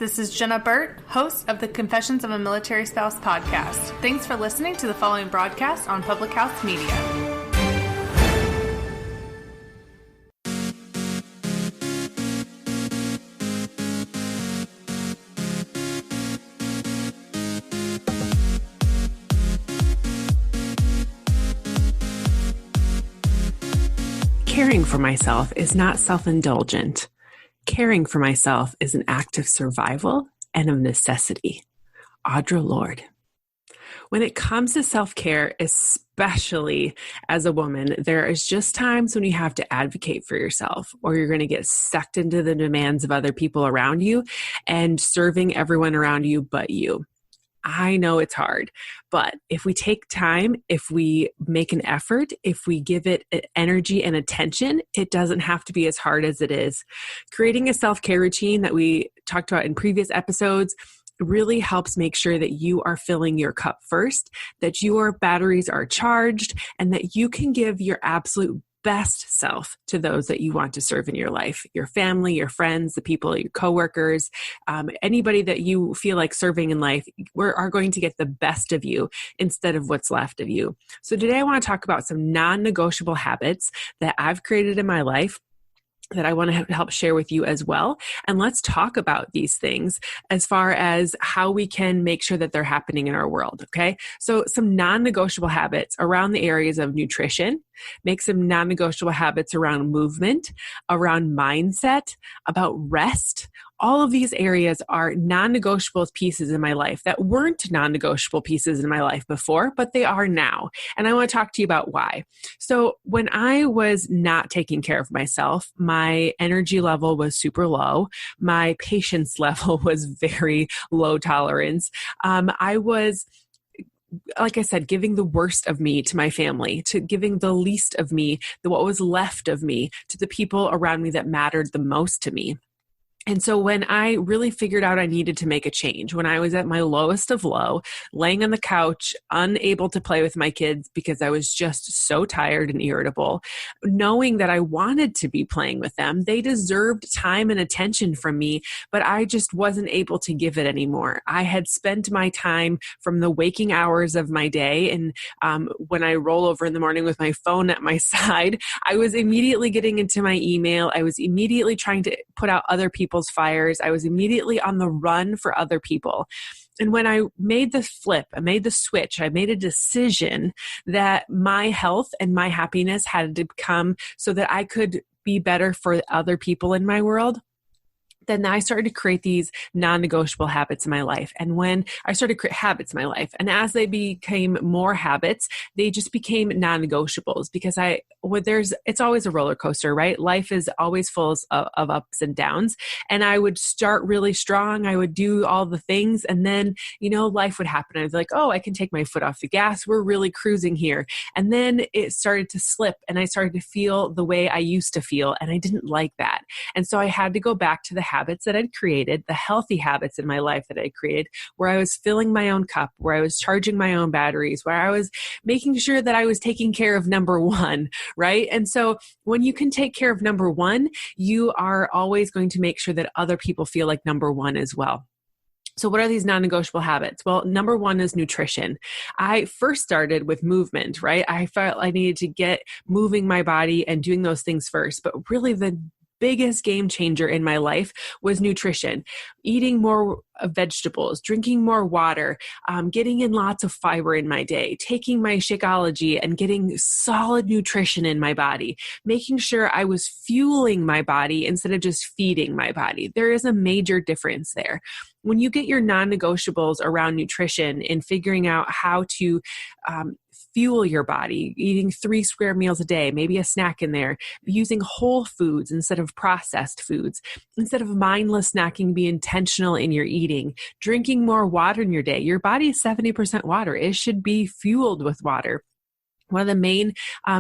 this is Jenna Burt, host of the Confessions of a Military Spouse podcast. Thanks for listening to the following broadcast on Public House Media. Caring for myself is not self-indulgent. Caring for myself is an act of survival and of necessity. Audre Lorde. When it comes to self-care, especially as a woman, there is just times when you have to advocate for yourself, or you're going to get sucked into the demands of other people around you and serving everyone around you but you. I know it's hard, but if we take time, if we make an effort, if we give it energy and attention, it doesn't have to be as hard as it is. Creating a self-care routine that we talked about in previous episodes really helps make sure that you are filling your cup first, that your batteries are charged, and that you can give your absolute best self to those that you want to serve in your life, your family, your friends, the people, your coworkers, anybody that you feel like serving in life. We are going to get the best of you instead of what's left of you. So today I want to talk about some non-negotiable habits that I've created in my life that I want to help share with you as well. And let's talk about these things as far as how we can make sure that they're happening in our world, okay? So some non-negotiable habits around the areas of nutrition, make some non-negotiable habits around movement, around mindset, about rest. All of these areas are non-negotiable pieces in my life that weren't non-negotiable pieces in my life before, but they are now. And I want to talk to you about why. So when I was not taking care of myself, my energy level was super low. My patience level was very low tolerance. I was, like I said, giving the worst of me to my family, to giving the least of me, what was left of me, to the people around me that mattered the most to me. And so when I really figured out I needed to make a change, when I was at my lowest of low, laying on the couch, unable to play with my kids because I was just so tired and irritable, knowing that I wanted to be playing with them, they deserved time and attention from me, but I just wasn't able to give it anymore. I had spent my time from the waking hours of my day, and when I roll over in the morning with my phone at my side, I was immediately getting into my email. I was immediately trying to put out other people's fires. I was immediately on the run for other people. And when I made the flip, I made the switch, I made a decision that my health and my happiness had to come so that I could be better for other people in my world, then I started to create these non-negotiable habits in my life. And when I started to create habits in my life, and as they became more habits, they just became non-negotiables because it's always a roller coaster, right? Life is always full of ups and downs. And I would start really strong. I would do all the things. And then, life would happen. I was like, oh, I can take my foot off the gas. We're really cruising here. And then it started to slip and I started to feel the way I used to feel. And I didn't like that. And so I had to go back to the habits that I'd created, the healthy habits in my life that I created, where I was filling my own cup, where I was charging my own batteries, where I was making sure that I was taking care of number one, right? And so when you can take care of number one, you are always going to make sure that other people feel like number one as well. So what are these non-negotiable habits? Well, number one is nutrition. I first started with movement, right? I felt I needed to get moving my body and doing those things first, but really the biggest game changer in my life was nutrition. Eating more vegetables, drinking more water, getting in lots of fiber in my day, taking my Shakeology and getting solid nutrition in my body, making sure I was fueling my body instead of just feeding my body. There is a major difference there. When you get your non-negotiables around nutrition and figuring out how to fuel your body, eating 3 square meals a day, maybe a snack in there, using whole foods instead of processed foods, instead of mindless snacking, be intentional in your eating, drinking more water in your day. Your body is 70% water. It should be fueled with water. One of the main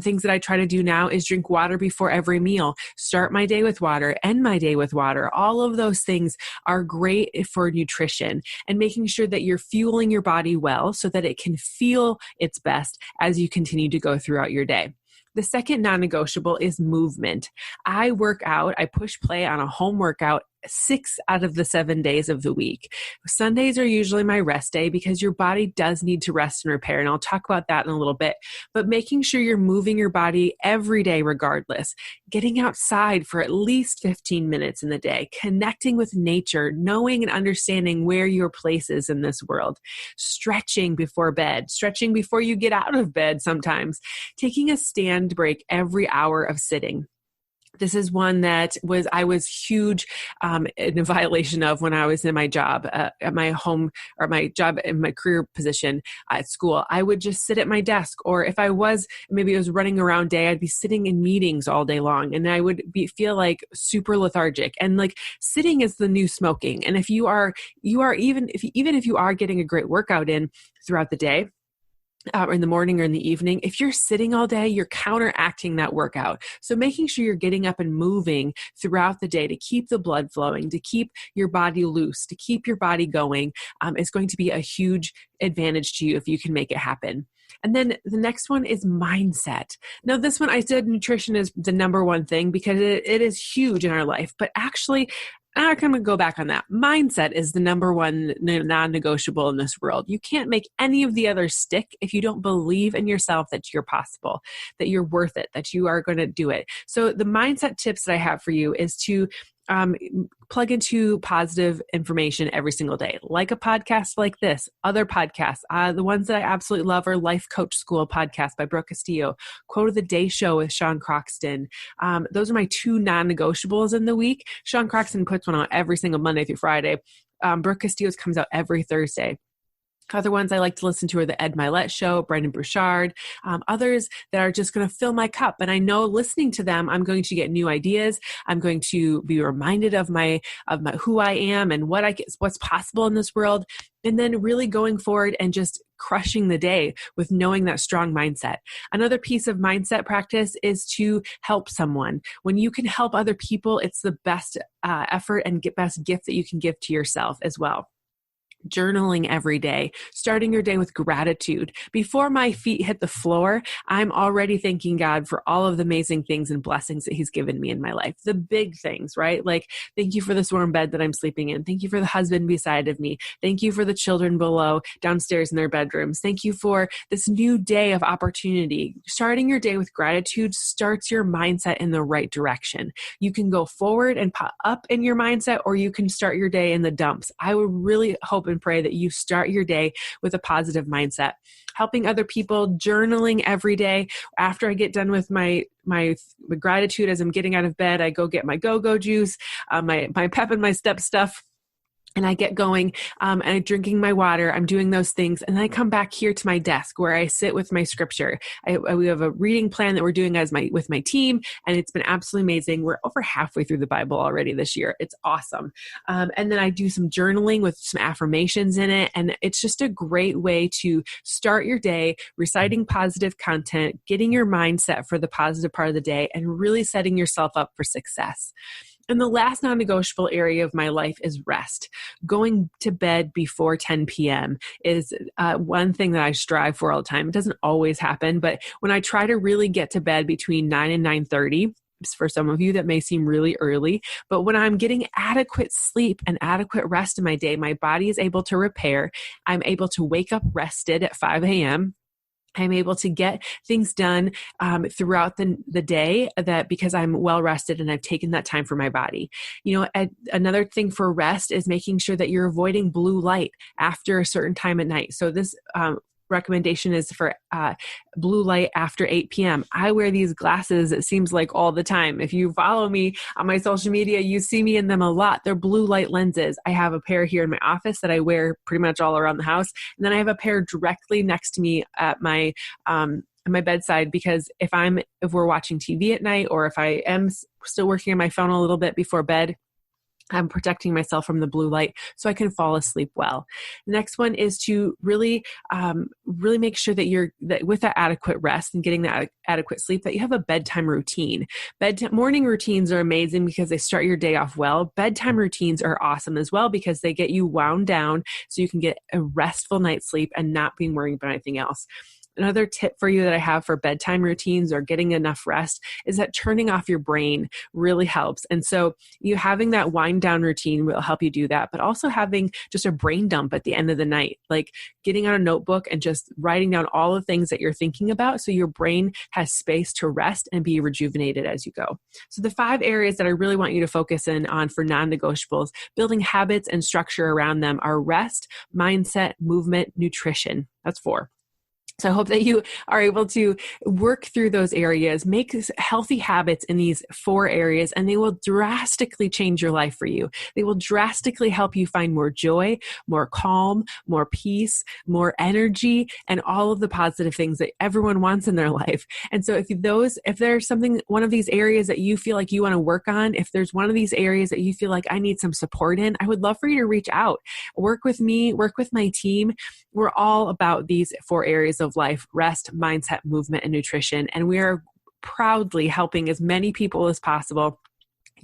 things that I try to do now is drink water before every meal, start my day with water, end my day with water. All of those things are great for nutrition and making sure that you're fueling your body well so that it can feel its best as you continue to go throughout your day. The second non-negotiable is movement. I work out, I push play on a home workout 6 out of the 7 days of the week. Sundays are usually my rest day because your body does need to rest and repair. And I'll talk about that in a little bit, but making sure you're moving your body every day regardless, getting outside for at least 15 minutes in the day, connecting with nature, knowing and understanding where your place is in this world, stretching before bed, stretching before you get out of bed sometimes, taking a stand break every hour of sitting. This is one that I was huge in a violation of when I was in my job at my home, or my job in my career position at school. I would just sit at my desk, or if I was, maybe it was running around day, I'd be sitting in meetings all day long, and I would feel like super lethargic. And like, sitting is the new smoking. And if you are even if you are getting a great workout in throughout the day, or in the morning or in the evening, if you're sitting all day, you're counteracting that workout. So making sure you're getting up and moving throughout the day to keep the blood flowing, to keep your body loose, to keep your body going, is going to be a huge advantage to you if you can make it happen. And then the next one is mindset. Now, this one, I said nutrition is the number one thing because it is huge in our life, but actually, I'm going to go back on that. Mindset is the number one non-negotiable in this world. You can't make any of the others stick if you don't believe in yourself that you're possible, that you're worth it, that you are going to do it. So the mindset tips that I have for you is to plug into positive information every single day, like a podcast like this, other podcasts. The ones that I absolutely love are Life Coach School podcast by Brooke Castillo, Quote of the Day show with Sean Croxton. Those are my 2 non-negotiables in the week. Sean Croxton puts one out every single Monday through Friday. Brooke Castillo's comes out every Thursday. Other ones I like to listen to are the Ed Milet Show, Brendon Burchard, others that are just going to fill my cup. And I know listening to them, I'm going to get new ideas. I'm going to be reminded of my who I am and what's possible in this world. And then really going forward and just crushing the day with knowing that strong mindset. Another piece of mindset practice is to help someone. When you can help other people, it's the best effort and best gift that you can give to yourself as well. Journaling every day, starting your day with gratitude. Before my feet hit the floor, I'm already thanking God for all of the amazing things and blessings that He's given me in my life. The big things, right? Like, thank you for this warm bed that I'm sleeping in. Thank you for the husband beside of me. Thank you for the children below, downstairs in their bedrooms. Thank you for this new day of opportunity. Starting your day with gratitude starts your mindset in the right direction. You can go forward and pop up in your mindset, or you can start your day in the dumps. I would really hope and pray that you start your day with a positive mindset. Helping other people, journaling every day. After I get done with my gratitude as I'm getting out of bed, I go get my go-go juice, my pep and my step stuff. And I get going, and I'm drinking my water. I'm doing those things. And then I come back here to my desk where I sit with my scripture. We have a reading plan that we're doing with my team, and it's been absolutely amazing. We're over halfway through the Bible already this year. It's awesome. And then I do some journaling with some affirmations in it. And it's just a great way to start your day, reciting positive content, getting your mindset for the positive part of the day, and really setting yourself up for success. And the last non-negotiable area of my life is rest. Going to bed before 10 p.m. is one thing that I strive for all the time. It doesn't always happen, but when I try to really get to bed between 9 and 9:30, for some of you that may seem really early, but when I'm getting adequate sleep and adequate rest in my day, my body is able to repair. I'm able to wake up rested at 5 a.m. I'm able to get things done throughout the day because I'm well rested and I've taken that time for my body. Another thing for rest is making sure that you're avoiding blue light after a certain time at night. So this recommendation is for blue light after 8 p.m. I wear these glasses, it seems like all the time. If you follow me on my social media, you see me in them a lot. They're blue light lenses. I have a pair here in my office that I wear pretty much all around the house. And then I have a pair directly next to me at my bedside, because if we're watching TV at night, or if I am still working on my phone a little bit before bed, I'm protecting myself from the blue light so I can fall asleep well. The next one is to really make sure that with that adequate rest and getting that adequate sleep, that you have a bedtime routine. Morning routines are amazing because they start your day off well. Bedtime routines are awesome as well because they get you wound down so you can get a restful night's sleep and not being worried about anything else. Another tip for you that I have for bedtime routines or getting enough rest is that turning off your brain really helps. And so you having that wind down routine will help you do that, but also having just a brain dump at the end of the night, like getting out a notebook and just writing down all the things that you're thinking about so your brain has space to rest and be rejuvenated as you go. So the 5 areas that I really want you to focus in on for non-negotiables, building habits and structure around them, are rest, mindset, movement, nutrition. That's 4. So I hope that you are able to work through those areas, make healthy habits in these 4 areas, and they will drastically change your life for you. They will drastically help you find more joy, more calm, more peace, more energy, and all of the positive things that everyone wants in their life. And so if there's one of these areas that you feel like you want to work on, if there's one of these areas that you feel like I need some support in, I would love for you to reach out, work with me, work with my team. We're all about these 4 areas of life: rest, mindset, movement, and nutrition. And we are proudly helping as many people as possible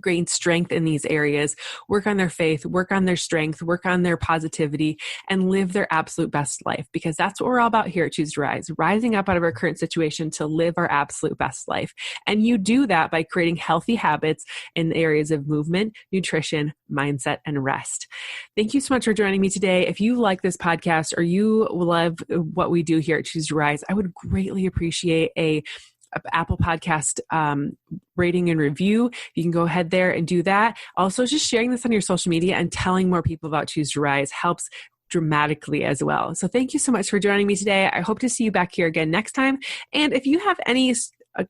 gain strength in these areas, work on their faith, work on their strength, work on their positivity, and live their absolute best life. Because that's what we're all about here at Choose to Rise, rising up out of our current situation to live our absolute best life. And you do that by creating healthy habits in the areas of movement, nutrition, mindset, and rest. Thank you so much for joining me today. If you like this podcast or you love what we do here at Choose to Rise, I would greatly appreciate a Apple Podcast rating and review. You can go ahead there and do that. Also, just sharing this on your social media and telling more people about Choose to Rise helps dramatically as well. So thank you so much for joining me today. I hope to see you back here again next time. And if you have any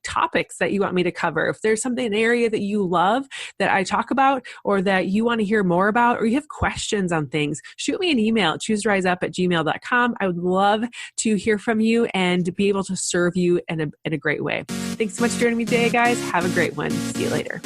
topics that you want me to cover, if there's an area that you love that I talk about or that you want to hear more about, or you have questions on things, shoot me an email at choosetoriseup@gmail.com. I would love to hear from you and be able to serve you in a great way. Thanks so much for joining me today, guys. Have a great one. See you later.